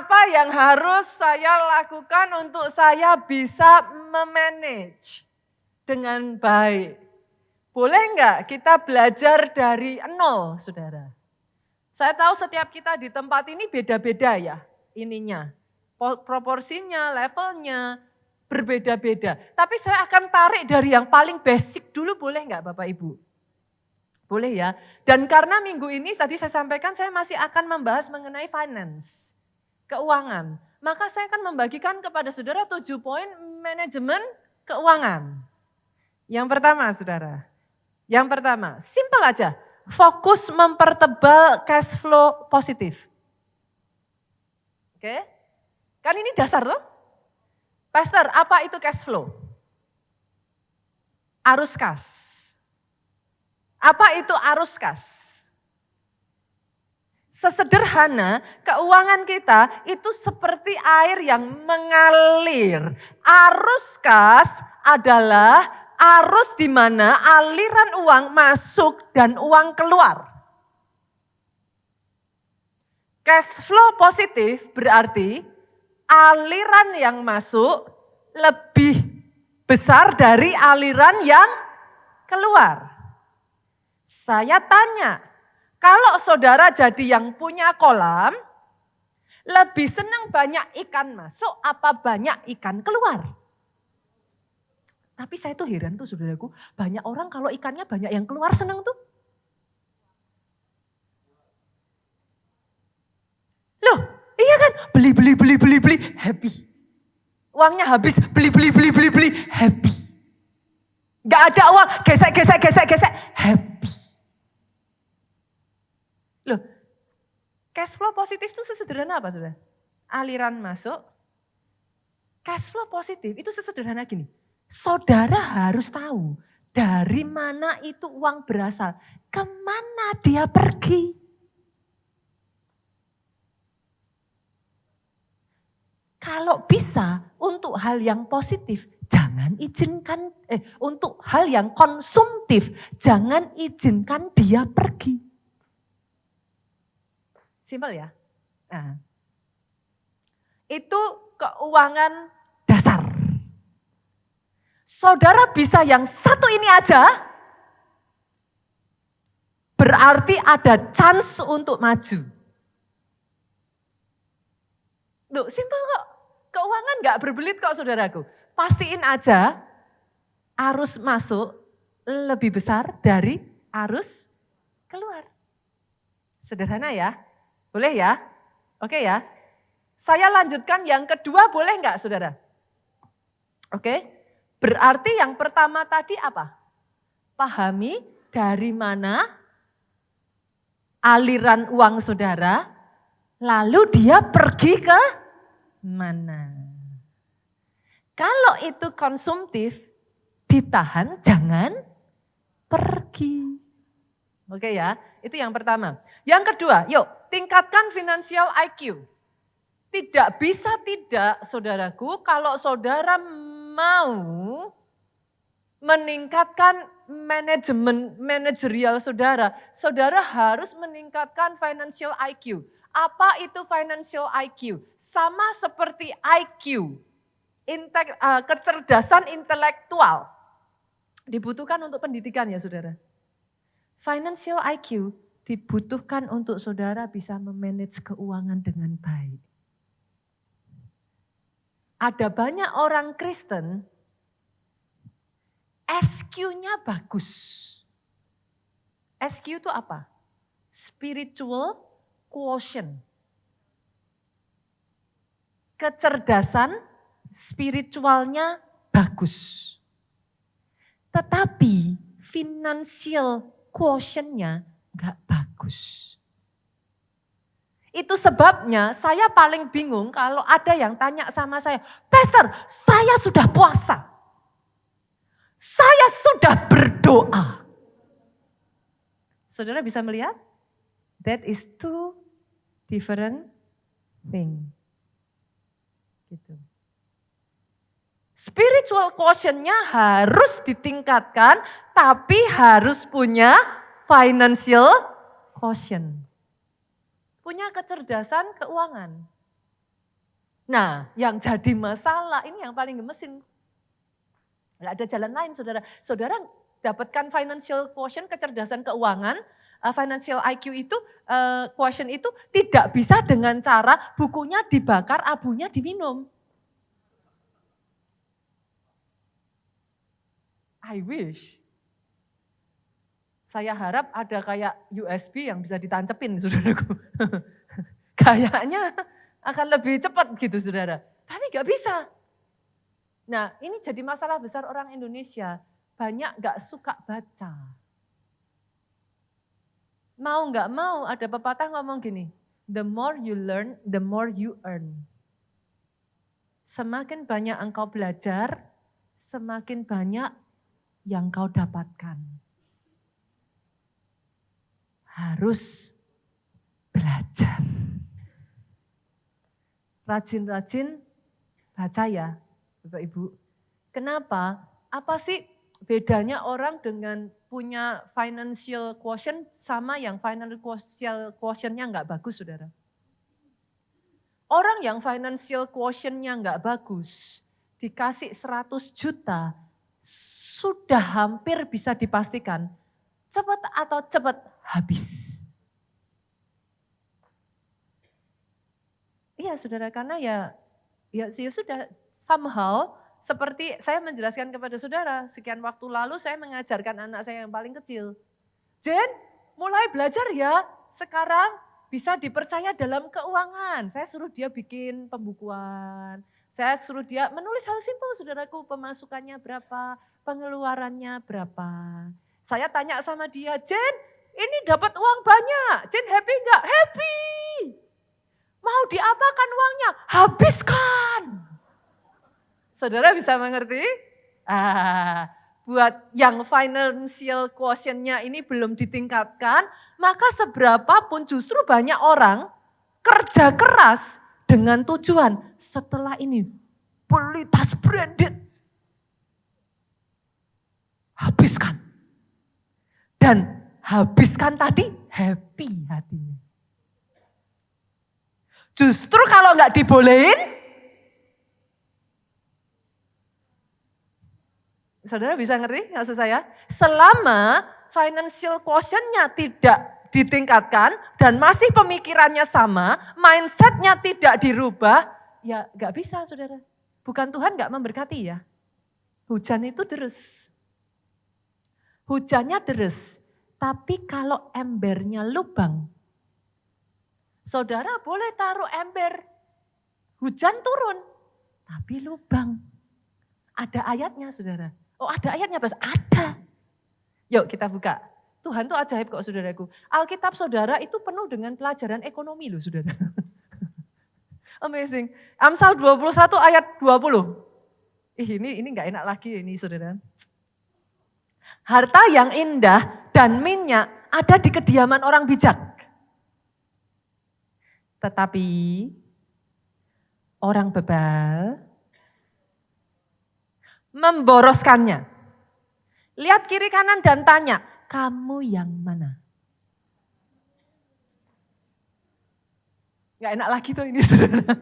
Apa yang harus saya lakukan untuk saya bisa memanage dengan baik? Boleh enggak kita belajar dari nol, saudara? Saya tahu setiap kita di tempat ini beda-beda ya ininya. Proporsinya, levelnya berbeda-beda. Tapi saya akan tarik dari yang paling basic dulu, boleh enggak Bapak Ibu? Boleh ya. Dan karena minggu ini tadi saya sampaikan saya masih akan membahas mengenai finance, keuangan. Maka saya akan membagikan kepada saudara 7 poin manajemen keuangan. Yang pertama saudara, yang pertama simple aja, fokus mempertebal cash flow positif. Oke, kan ini dasar loh. Pastor, apa itu cash flow? Arus kas. Apa itu arus kas? Sesederhana keuangan kita itu seperti air yang mengalir. Arus kas adalah arus di mana aliran uang masuk dan uang keluar. Cash flow positif berarti aliran yang masuk lebih besar dari aliran yang keluar. Saya tanya, kalau saudara jadi yang punya kolam, lebih senang banyak ikan masuk apa banyak ikan keluar? Tapi saya tuh heran tuh saudaraku, banyak orang kalau ikannya banyak yang keluar senang tuh. Loh, iya kan? Beli, happy. Uangnya habis, beli, happy. Gak ada uang, gesek, happy. Loh, cash flow positif itu sesederhana apa saudara? Aliran masuk, cash flow positif itu sesederhana gini. Saudara harus tahu dari mana itu uang berasal, kemana dia pergi. Kalau bisa untuk hal yang positif, jangan izinkan, untuk hal yang konsumtif, jangan izinkan dia pergi. Simpel ya. Nah, itu keuangan dasar. Saudara bisa yang satu ini aja, berarti ada chance untuk maju. Tuh, simpel kok. Keuangan gak berbelit kok saudaraku. Pastiin aja arus masuk lebih besar dari arus keluar. Sederhana ya. Boleh ya? Oke ya. Saya lanjutkan yang kedua, boleh enggak saudara? Oke. Berarti yang pertama tadi apa? Pahami dari mana aliran uang saudara, lalu dia pergi ke mana. Kalau itu konsumtif, ditahan, jangan pergi. Oke ya, itu yang pertama. Yang kedua, yuk tingkatkan financial IQ. Tidak bisa tidak, saudaraku, kalau saudara mau meningkatkan manajerial saudara, saudara harus meningkatkan financial IQ. Apa itu financial IQ? Sama seperti IQ, kecerdasan intelektual. Dibutuhkan untuk pendidikan ya saudara. Financial IQ dibutuhkan untuk saudara bisa memanage keuangan dengan baik. Ada banyak orang Kristen, SQ-nya bagus. SQ itu apa? Spiritual quotient. Kecerdasan spiritualnya bagus. Tetapi financial quotient-nya enggak bagus. Itu sebabnya saya paling bingung kalau ada yang tanya sama saya, Pastor, saya sudah puasa. Saya sudah berdoa. Saudara bisa melihat? That is two different thing. Gitu. Spiritual quotient-nya harus ditingkatkan, tapi harus punya financial quotient. Punya kecerdasan keuangan. Nah, yang jadi masalah, ini yang paling gemesin. Nggak ada jalan lain, saudara. Saudara dapatkan financial quotient, kecerdasan keuangan, financial IQ itu, quotient itu tidak bisa dengan cara bukunya dibakar, abunya diminum. I wish. Saya harap ada kayak USB yang bisa ditancepin, saudaraku. Kayaknya akan lebih cepat gitu, saudara. Tapi gak bisa. Nah, ini jadi masalah besar orang Indonesia. Banyak gak suka baca. Mau gak mau, ada pepatah ngomong gini, the more you learn, the more you earn. Semakin banyak engkau belajar, semakin banyak yang kau dapatkan. Harus belajar. Rajin-rajin baca ya, Bapak Ibu. Kenapa? Apa sih bedanya orang dengan punya financial quotient sama yang financial quotient-nya nggak bagus, saudara? Orang yang financial quotient-nya nggak bagus, dikasih 100 juta, sudah hampir bisa dipastikan cepat atau cepat habis. Iya saudara, karena ya sudah somehow seperti saya menjelaskan kepada saudara, sekian waktu lalu saya mengajarkan anak saya yang paling kecil. Jen, mulai belajar ya, sekarang bisa dipercaya dalam keuangan. Saya suruh dia bikin pembukuan, saya suruh dia menulis hal simpel saudaraku, pemasukannya berapa, pengeluarannya berapa. Saya tanya sama dia, Jen ini dapat uang banyak, Jen happy enggak? Happy. Mau diapakan uangnya? Habiskan. Saudara bisa mengerti? Buat yang financial quotient-nya ini belum ditingkatkan, maka seberapapun justru banyak orang kerja keras dengan tujuan setelah ini beli tas branded. Habiskan. Dan habiskan tadi happy hatinya. Justru kalau nggak dibolehin, saudara bisa ngerti maksud saya? Selama financial quotient-nya tidak ditingkatkan dan masih pemikirannya sama, mindset-nya tidak dirubah, ya nggak bisa saudara. Bukan Tuhan nggak memberkati ya. Hujan itu deres. Hujannya deres, tapi kalau embernya lubang, saudara boleh taruh ember, hujan turun, tapi lubang. Ada ayatnya saudara. Oh ada ayatnya Bas? Ada. Yuk kita buka. Tuhan tuh ajaib kok saudaraku. Alkitab saudara itu penuh dengan pelajaran ekonomi loh saudara. Amazing. Amsal 21 ayat 20. Ini gak enak lagi ini saudara. Harta yang indah dan minyak ada di kediaman orang bijak. Tetapi orang bebal memboroskannya. Lihat kiri kanan dan tanya, kamu yang mana? Gak enak lagi tuh ini saudara.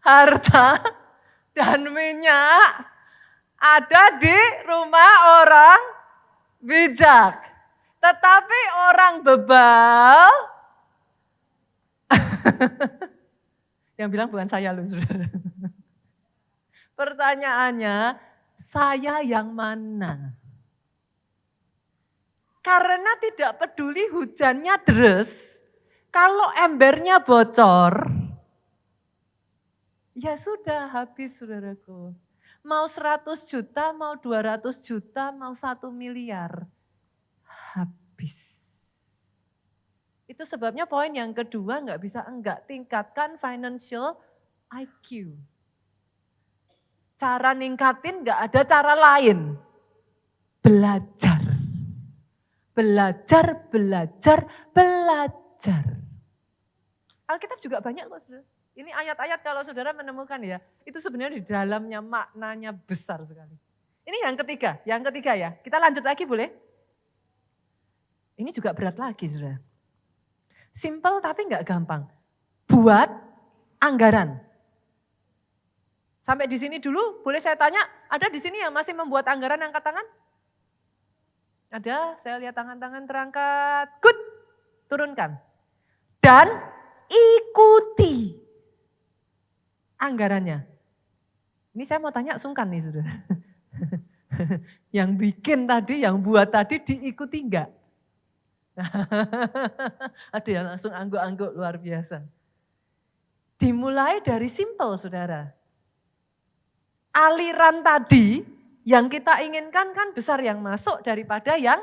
Harta dan minyak ada di rumah orang bijak. Tetapi orang bebal, yang bilang bukan saya loh saudara. Pertanyaannya, saya yang mana? Karena tidak peduli hujannya deres, kalau embernya bocor, ya sudah habis saudaraku. Mau 100 juta, mau 200 juta, mau 1 miliar. Habis. Itu sebabnya poin yang kedua nggak bisa enggak, tingkatkan financial IQ. Cara ningkatin nggak ada cara lain. Belajar. Belajar, belajar, belajar. Alkitab juga banyak kok saudara. Ini ayat-ayat kalau saudara menemukan ya, itu sebenarnya di dalamnya maknanya besar sekali. Ini yang ketiga ya. Kita lanjut lagi boleh? Ini juga berat lagi saudara. Simple tapi nggak gampang. buat anggaran. Sampai di sini dulu, boleh saya tanya, ada di sini yang masih membuat anggaran, angkat tangan? Ada, saya lihat tangan-tangan terangkat. Good, turunkan. Dan ikuti anggarannya. Ini saya mau tanya sungkan nih saudara. Yang bikin tadi, yang buat tadi diikuti enggak? Ada yang langsung angguk-angguk luar biasa. Dimulai dari simple saudara. Aliran tadi yang kita inginkan kan besar yang masuk daripada yang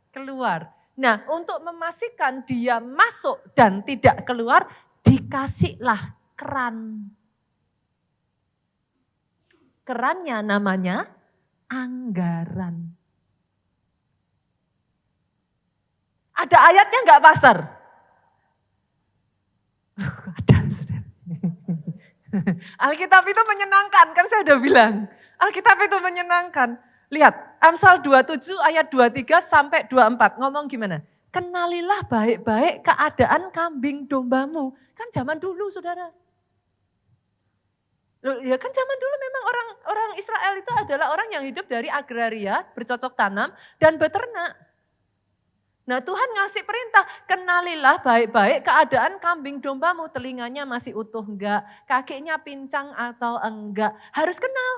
keluar. Nah, untuk memastikan dia masuk dan tidak keluar, dikasihlah keran. Kerannya namanya anggaran. Ada ayatnya enggak, Pastor? Ada, saudara. Alkitab itu menyenangkan, kan saya udah bilang. Alkitab itu menyenangkan. Lihat, Amsal 27 ayat 23 sampai 24. Ngomong gimana? Kenalilah baik-baik keadaan kambing dombamu. Kan zaman dulu saudara. Loh, ya kan zaman dulu memang orang Israel itu adalah orang yang hidup dari agraria, bercocok tanam dan beternak. Nah Tuhan ngasih perintah, kenalilah baik-baik keadaan kambing dombamu, telinganya masih utuh enggak, kakinya pincang atau enggak, harus kenal.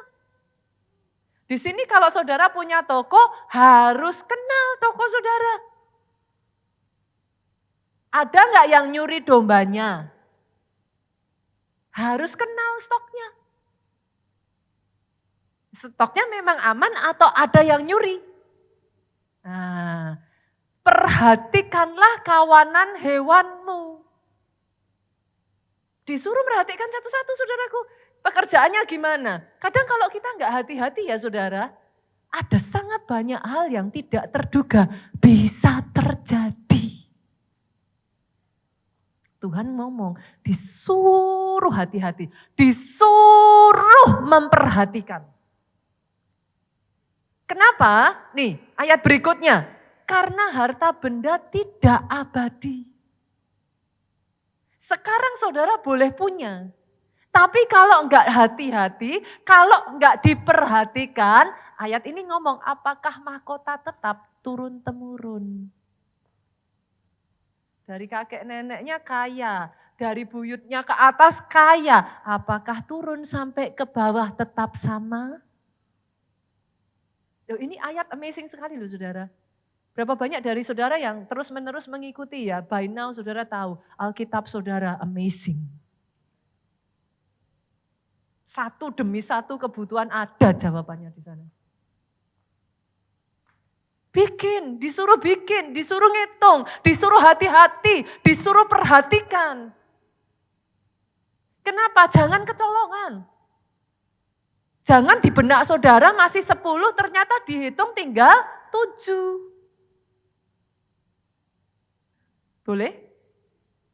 Di sini kalau saudara punya toko, harus kenal toko saudara. Ada enggak yang nyuri dombanya? Harus kenal stoknya. Stoknya memang aman atau ada yang nyuri? Nah, perhatikanlah kawanan hewanmu. Disuruh perhatikan satu-satu saudaraku. Pekerjaannya gimana? Kadang kalau kita enggak hati-hati ya saudara, ada sangat banyak hal yang tidak terduga bisa terjadi. Tuhan ngomong, disuruh hati-hati, disuruh memperhatikan. Kenapa? Nih ayat berikutnya, karena harta benda tidak abadi. Sekarang saudara boleh punya, tapi kalau enggak hati-hati, kalau enggak diperhatikan, ayat ini ngomong apakah mahkota tetap turun-temurun. Dari kakek neneknya kaya, dari buyutnya ke atas kaya. Apakah turun sampai ke bawah tetap sama? Loh, ini ayat amazing sekali loh saudara. Berapa banyak dari saudara yang terus-menerus mengikuti ya. By now saudara tahu Alkitab saudara amazing. Satu demi satu kebutuhan ada jawabannya di sana. Bikin, disuruh ngitung, disuruh hati-hati, disuruh perhatikan. Kenapa? Jangan kecolongan. Jangan di benak saudara ngasih 10 ternyata dihitung tinggal 7. Boleh?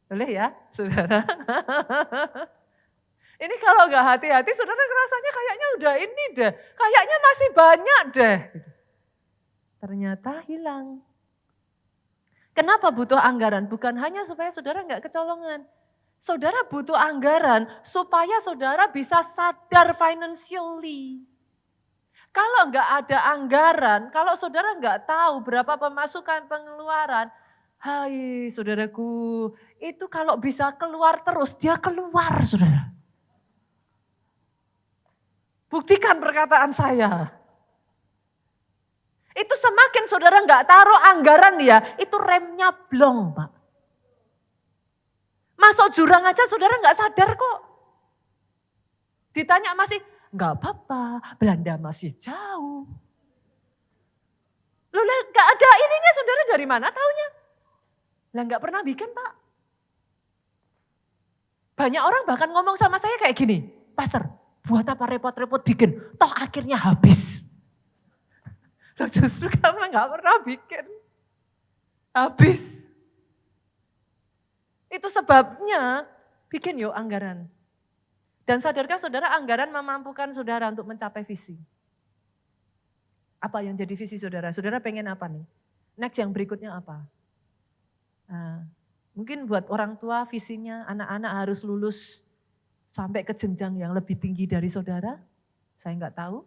Boleh ya saudara? Ini kalau nggak hati-hati saudara rasanya kayaknya udah ini deh, kayaknya masih banyak deh. Ternyata hilang. Kenapa butuh anggaran? Bukan hanya supaya saudara nggak kecolongan. Saudara butuh anggaran supaya saudara bisa sadar financially. Kalau nggak ada anggaran, kalau saudara nggak tahu berapa pemasukan pengeluaran, hai saudaraku, itu kalau bisa keluar terus, dia keluar saudara. Buktikan perkataan saya. Itu semakin saudara nggak taruh anggaran ya, itu remnya blong Pak. Masuk jurang aja saudara nggak sadar kok. Ditanya masih, nggak apa-apa, Belanda masih jauh. Loh nggak ada ininya saudara dari mana taunya? Lah nggak pernah bikin Pak. Banyak orang bahkan ngomong sama saya kayak gini, Pastor, buat apa repot-repot bikin, toh akhirnya habis. Loh justru karena nggak pernah bikin, habis. Itu sebabnya bikin yuk anggaran. Dan sadarkah saudara anggaran memampukan saudara untuk mencapai visi? Apa yang jadi visi saudara? Saudara pengen apa nih? Next yang berikutnya apa? Nah, Mungkin buat orang tua visinya anak-anak harus lulus sampai ke jenjang yang lebih tinggi dari saudara. Saya nggak tahu.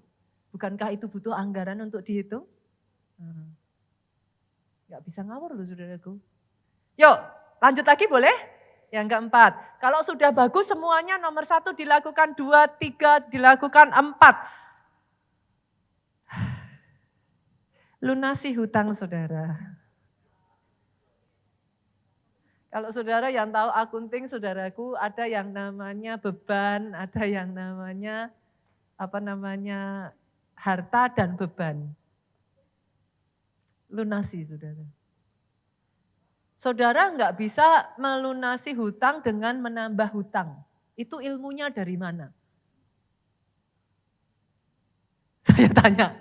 Bukankah itu butuh anggaran untuk dihitung? Nggak bisa ngawur loh saudaraku. Yuk lanjut lagi boleh? Yang keempat, kalau sudah bagus semuanya nomor 1 dilakukan, 2, 3 dilakukan, 4. Lunasi hutang saudara. Kalau saudara yang tahu akunting saudaraku, ada yang namanya beban, ada yang namanya harta dan beban. Lunasi saudara. Saudara nggak bisa melunasi hutang dengan menambah hutang. Itu ilmunya dari mana? Saya tanya.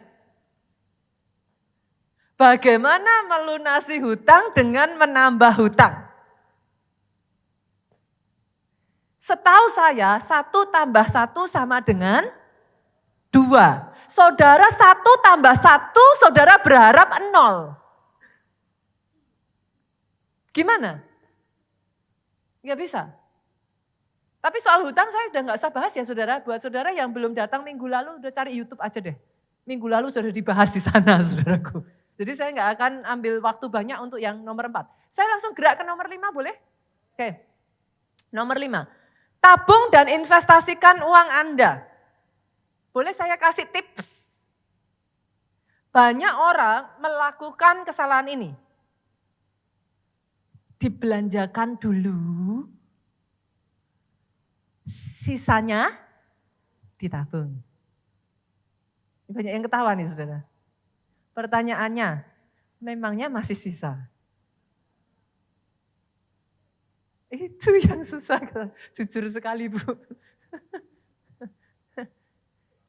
Bagaimana melunasi hutang dengan menambah hutang? Setahu saya 1 tambah 1 sama dengan 2. Saudara 1 tambah 1, saudara berharap 0. Gimana? Nggak bisa. Tapi soal hutang saya udah nggak usah bahas ya saudara. Buat saudara yang belum datang minggu lalu udah cari YouTube aja deh. Minggu lalu sudah dibahas di sana saudaraku. Jadi saya nggak akan ambil waktu banyak untuk yang nomor 4. Saya langsung gerak ke nomor 5 boleh? Oke. Nomor 5. Tabung dan investasikan uang Anda. Boleh saya kasih tips? Banyak orang melakukan kesalahan ini. Dibelanjakan dulu, sisanya ditabung. Banyak yang ketawa nih saudara. Pertanyaannya, memangnya masih sisa? Itu yang susah, jujur sekali Bu.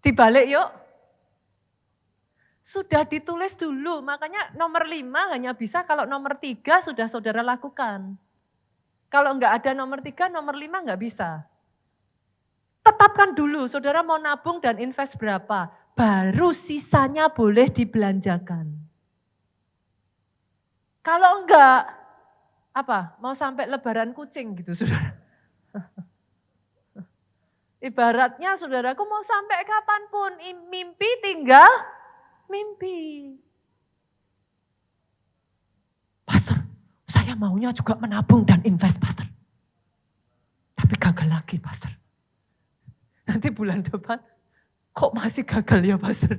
Dibalik yuk. Sudah ditulis dulu, makanya nomor 5 hanya bisa kalau nomor 3 sudah saudara lakukan. Kalau enggak ada nomor 3, nomor 5 enggak bisa. Tetapkan dulu, saudara mau nabung dan invest berapa, baru sisanya boleh dibelanjakan. Kalau enggak, mau sampai lebaran kucing gitu saudara. Ibaratnya saudaraku mau sampai kapanpun, mimpi tinggal mimpi. Pastor, saya maunya juga menabung dan invest, Pastor. Tapi gagal lagi, Pastor. Nanti bulan depan, kok masih gagal ya, Pastor?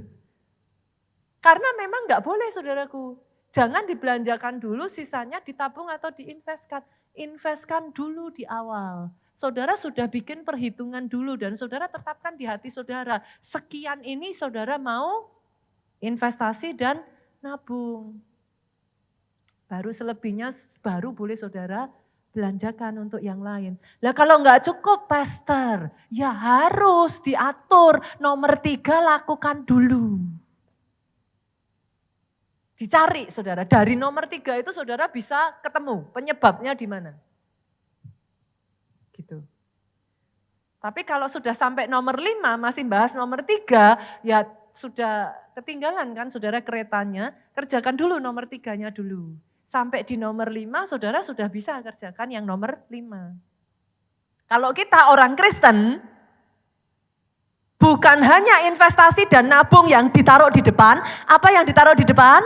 Karena memang gak boleh, saudaraku. Jangan dibelanjakan dulu, sisanya ditabung atau diinvestkan. Investkan dulu di awal. Saudara sudah bikin perhitungan dulu dan saudara tetapkan di hati saudara. Sekian ini saudara mau investasi dan nabung. Baru selebihnya baru boleh saudara belanjakan untuk yang lain. Lah kalau enggak cukup Pastor, ya harus diatur. Nomor 3 lakukan dulu. Dicari saudara, dari nomor 3 itu saudara bisa ketemu penyebabnya di mana. Gitu. Tapi kalau sudah sampai nomor 5 masih bahas nomor 3, ya sudah ketinggalan kan saudara keretanya, kerjakan dulu nomor 3-nya dulu. Sampai di nomor 5 saudara sudah bisa kerjakan yang nomor 5. Kalau kita orang Kristen, bukan hanya investasi dan nabung yang ditaruh di depan, apa yang ditaruh di depan?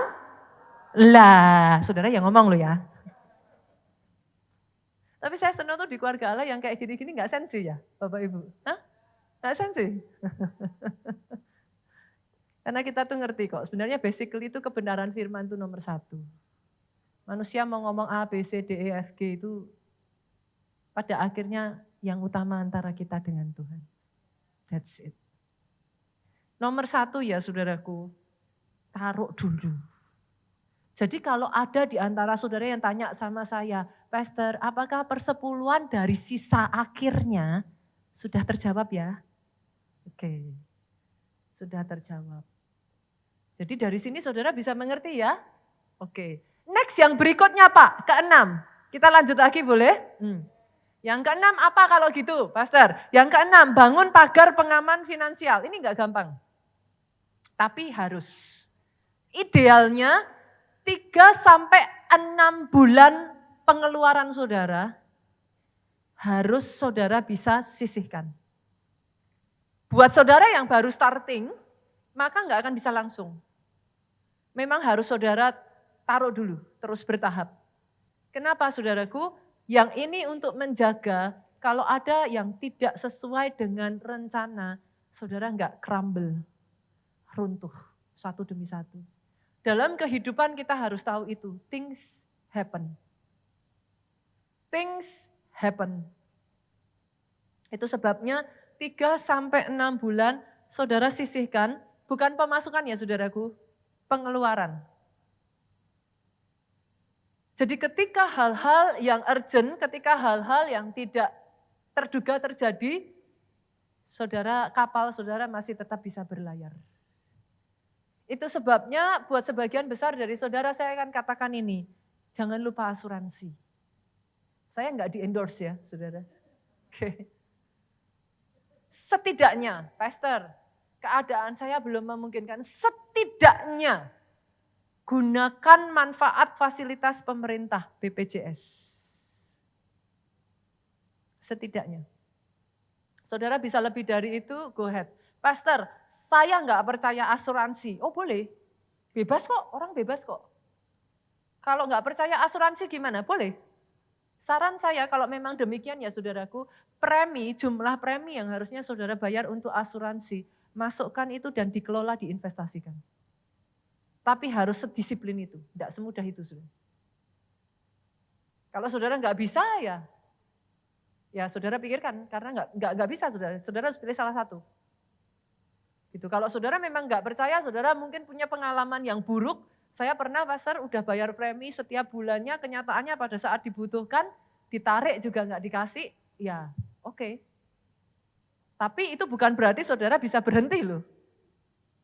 Lah, saudara yang ngomong lo ya. Tapi saya senang tuh di keluarga Allah yang kayak gini-gini gak sensi ya Bapak Ibu. Hah? Gak sensi? Karena kita tuh ngerti kok, sebenarnya basically itu kebenaran firman itu nomor 1. Manusia mau ngomong A, B, C, D, E, F, G itu pada akhirnya yang utama antara kita dengan Tuhan. That's it. Nomor 1 ya saudaraku, taruh dulu. Jadi kalau ada di antara saudara yang tanya sama saya, Pastor, apakah persepuluhan dari sisa akhirnya sudah terjawab ya? Oke, sudah terjawab. Jadi dari sini saudara bisa mengerti ya? Oke. Next yang berikutnya Pak, ke-6. Kita lanjut lagi boleh? Yang ke-6 apa kalau gitu Pastor? Yang ke-6 bangun pagar pengaman finansial. Ini enggak gampang. Tapi harus. Idealnya 3 sampai 6 bulan pengeluaran saudara harus saudara bisa sisihkan. Buat saudara yang baru starting, maka nggak akan bisa langsung. Memang harus saudara taruh dulu, terus bertahap. Kenapa saudaraku? Yang ini untuk menjaga kalau ada yang tidak sesuai dengan rencana, saudara nggak crumble, runtuh satu demi satu. Dalam kehidupan kita harus tahu itu, things happen. Things happen. Itu sebabnya 3-6 bulan saudara sisihkan, bukan pemasukan ya saudaraku, pengeluaran. Jadi ketika hal-hal yang urgent, ketika hal-hal yang tidak terduga terjadi, kapal saudara masih tetap bisa berlayar. Itu sebabnya buat sebagian besar dari saudara saya akan katakan ini, jangan lupa asuransi. Saya enggak di-endorse ya saudara. Oke. Setidaknya, Pastor, keadaan saya belum memungkinkan, setidaknya gunakan manfaat fasilitas pemerintah BPJS. Setidaknya. Saudara bisa lebih dari itu, go ahead. Pastor, saya nggak percaya asuransi. Oh boleh, bebas kok, orang bebas kok. Kalau nggak percaya asuransi gimana? Boleh. Saran saya kalau memang demikian ya saudaraku, jumlah premi yang harusnya saudara bayar untuk asuransi, masukkan itu dan dikelola, diinvestasikan. Tapi harus sedisiplin itu, tidak semudah itu. Saudara. Kalau saudara nggak bisa ya saudara pikirkan, karena nggak bisa saudara harus pilih salah satu. Gitu. Kalau saudara memang nggak percaya, saudara mungkin punya pengalaman yang buruk. Saya pernah Pastor udah bayar premi setiap bulannya, kenyataannya pada saat dibutuhkan, ditarik juga nggak dikasih, ya oke. Tapi itu bukan berarti saudara bisa berhenti loh.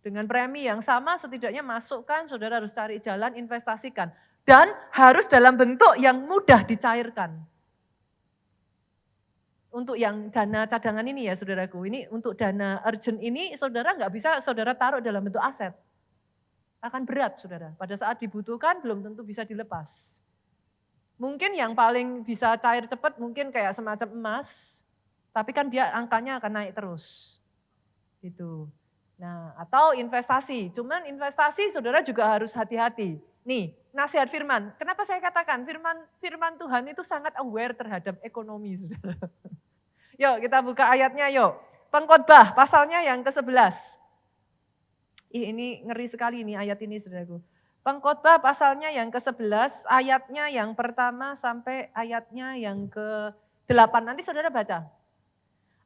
Dengan premi yang sama setidaknya masukkan, saudara harus cari jalan, investasikan. Dan harus dalam bentuk yang mudah dicairkan. Untuk yang dana cadangan ini ya saudaraku, ini untuk dana urgent ini saudara nggak bisa saudara taruh dalam bentuk aset. Akan berat saudara, pada saat dibutuhkan belum tentu bisa dilepas. Mungkin yang paling bisa cair cepat mungkin kayak semacam emas, tapi kan dia angkanya akan naik terus. Gitu. Nah, atau investasi. Cuman investasi saudara juga harus hati-hati. Nih, nasihat firman. Kenapa saya katakan firman Tuhan itu sangat aware terhadap ekonomi, saudara. Yuk, kita buka ayatnya yuk. Pengkhotbah, pasalnya yang ke-11. Ini ngeri sekali ini ayat ini, saudaraku. Pengkhotbah pasalnya yang ke-11, ayatnya yang pertama sampai ayatnya yang ke-8. Nanti saudara baca.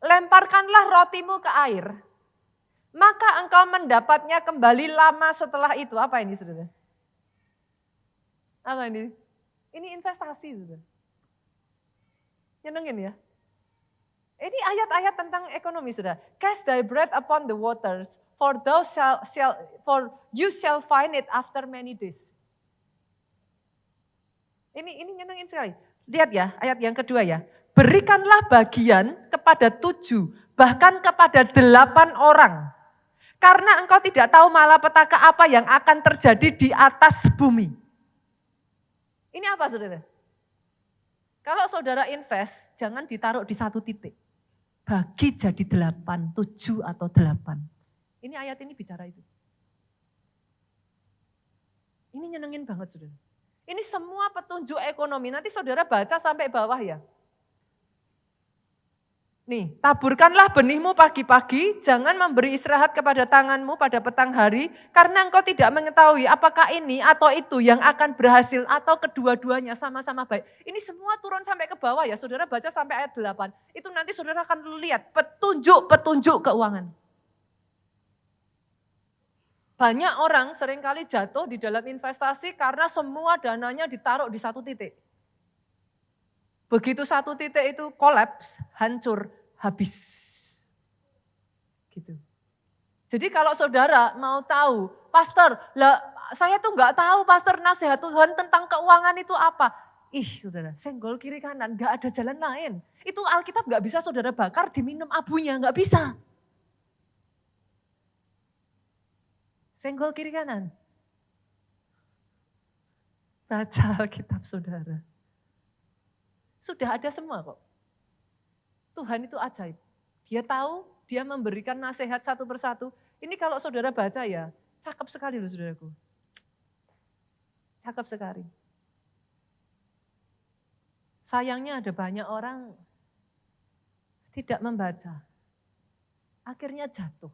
Lemparkanlah rotimu ke air, maka engkau mendapatnya kembali lama setelah itu. Apa ini saudara? Apa ini? Ini investasi saudara. Nyenengin ya. Ini ayat-ayat tentang ekonomi saudara. Cast thy bread upon the waters, for you shall find it after many days. Ini nyenengin sekali. Lihat ya, ayat yang kedua ya. Berikanlah bagian kepada 7, bahkan kepada 8 orang. Karena engkau tidak tahu malapetaka apa yang akan terjadi di atas bumi. Ini apa saudara? Kalau saudara invest, jangan ditaruh di satu titik. Bagi jadi 8, 7 atau 8. Ini ayat ini bicara itu. Ini nyenengin banget saudara. Ini semua petunjuk ekonomi, nanti saudara baca sampai bawah ya. Nih, taburkanlah benihmu pagi-pagi, jangan memberi istirahat kepada tanganmu pada petang hari, karena engkau tidak mengetahui apakah ini atau itu yang akan berhasil, atau kedua-duanya sama-sama baik. Ini semua turun sampai ke bawah ya, saudara baca sampai ayat 8. Itu nanti saudara akan lihat petunjuk-petunjuk keuangan. Banyak orang seringkali jatuh di dalam investasi karena semua dananya ditaruh di satu titik. Begitu satu titik itu kolaps, hancur, habis. Gitu. Jadi kalau saudara mau tahu, Pastor, saya tuh nggak tahu Pastor nasihat Tuhan tentang keuangan itu apa. Saudara, senggol kiri kanan, nggak ada jalan lain. Itu Alkitab nggak bisa saudara bakar, diminum abunya, nggak bisa. Senggol kiri kanan. Baca Alkitab saudara. Sudah ada semua kok. Tuhan itu ajaib. Dia tahu, dia memberikan nasihat satu persatu. Ini kalau saudara baca ya, cakep sekali loh saudaraku. Cakep sekali. Sayangnya ada banyak orang tidak membaca. Akhirnya jatuh.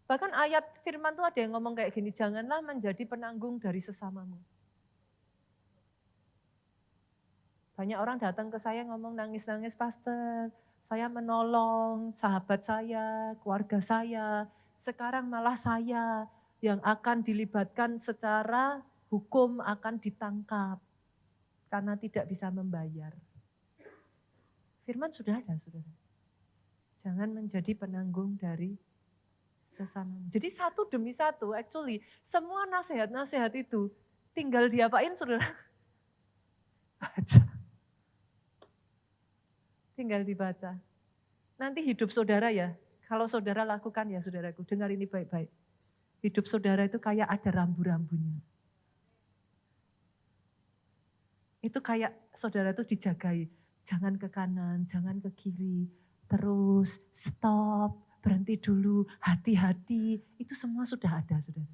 Bahkan ayat firman tuh ada yang ngomong kayak gini, janganlah menjadi penanggung dari sesamamu. Banyak orang datang ke saya ngomong nangis-nangis, pastor, saya menolong sahabat saya, keluarga saya, sekarang malah saya yang akan dilibatkan secara hukum akan ditangkap karena tidak bisa membayar. Firman sudah ada, saudara. Jangan menjadi penanggung dari sesama. Jadi satu demi satu, actually semua nasihat-nasihat itu tinggal diapain saudara? Baca. Tinggal dibaca. Nanti hidup saudara ya, kalau saudara lakukan ya saudaraku, dengar ini baik-baik. Hidup saudara itu kayak ada rambu-rambunya. Itu kayak saudara itu dijagai, jangan ke kanan, jangan ke kiri, terus stop, berhenti dulu, hati-hati, itu semua sudah ada saudara.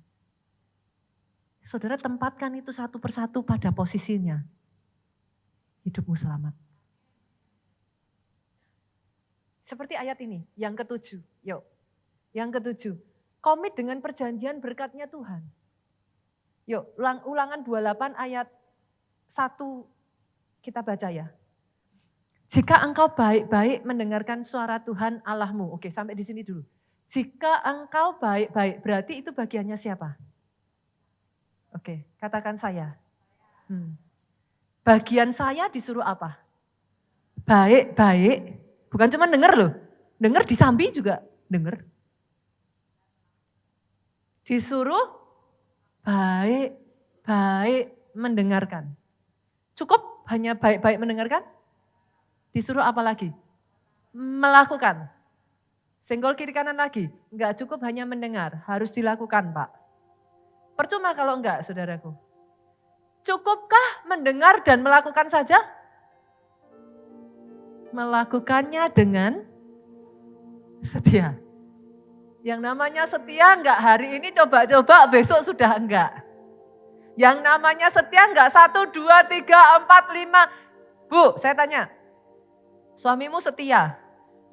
Saudara tempatkan itu satu persatu pada posisinya. Hidupmu selamat. Seperti ayat ini, yang ke-7. Yuk, yang ke-7. Komit dengan perjanjian berkatnya Tuhan. Yuk, ulangan 28 ayat 1 kita baca ya. Jika engkau baik-baik mendengarkan suara Tuhan Allahmu. Oke, sampai di sini dulu. Jika engkau baik-baik, berarti itu bagiannya siapa? Oke, katakan saya. Bagian saya disuruh apa? Baik-baik. Bukan cuma denger loh. Denger disambi juga denger. Disuruh baik-baik mendengarkan. Cukup hanya baik-baik mendengarkan? Disuruh apa lagi? Melakukan. Senggol kiri kanan lagi. Enggak cukup hanya mendengar, harus dilakukan Pak. Percuma kalau enggak saudaraku. Cukupkah mendengar dan melakukan saja? Melakukannya dengan setia. Yang namanya setia enggak hari ini coba-coba, besok sudah enggak. Yang namanya setia enggak 1, 2, 3, 4, 5. Bu, saya tanya. Suamimu setia,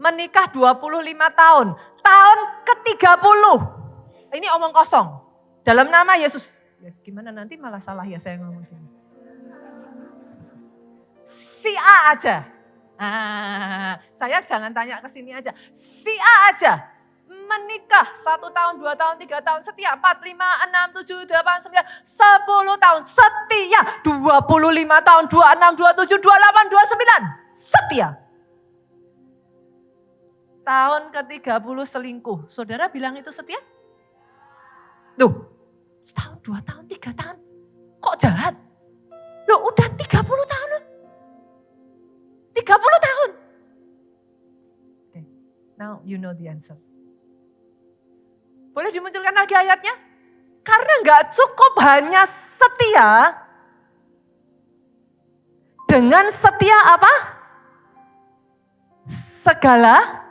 menikah 25 tahun, tahun ke-30. Ini omong kosong. Dalam nama Yesus. Ya gimana nanti malah salah ya saya ngomong gini. Si A aja. Saya jangan tanya ke sini aja. Si A aja menikah 1 tahun, 2 tahun, 3 tahun setia. 4, 5, 6, 7, 8, 9, 10 tahun setia. 25 tahun, 26, 27, 28, 29 setia. Tahun ke-30 selingkuh. Saudara bilang itu setia? Tuh, setahun, 2 tahun, 3 tahun. Kok jahat? Loh udah 30 tahun loh. 30 tahun. Okay, now you know the answer. Boleh dimunculkan lagi ayatnya? Karena gak cukup hanya setia. Dengan setia apa? Segala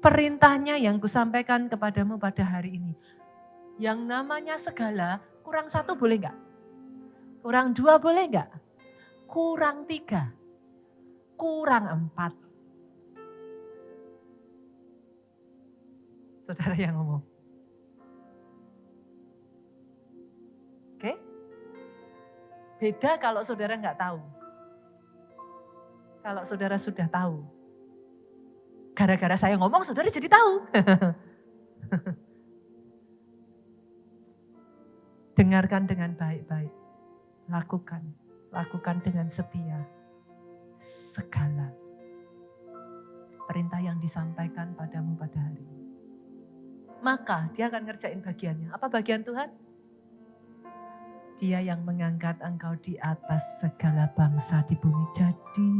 perintahnya yang kusampaikan kepadamu pada hari ini. Yang namanya segala, kurang 1 boleh enggak? Kurang 2 boleh enggak? Kurang 3. Kurang 4. Saudara yang ngomong. Oke? Beda kalau saudara enggak tahu. Kalau saudara sudah tahu. Gara-gara saya ngomong, saudara jadi tahu. Dengarkan dengan baik-baik. Lakukan dengan setia. Segala perintah yang disampaikan padamu pada hari ini. Maka dia akan ngerjain bagiannya. Apa bagian Tuhan? Dia yang mengangkat engkau di atas segala bangsa di bumi. Jadi.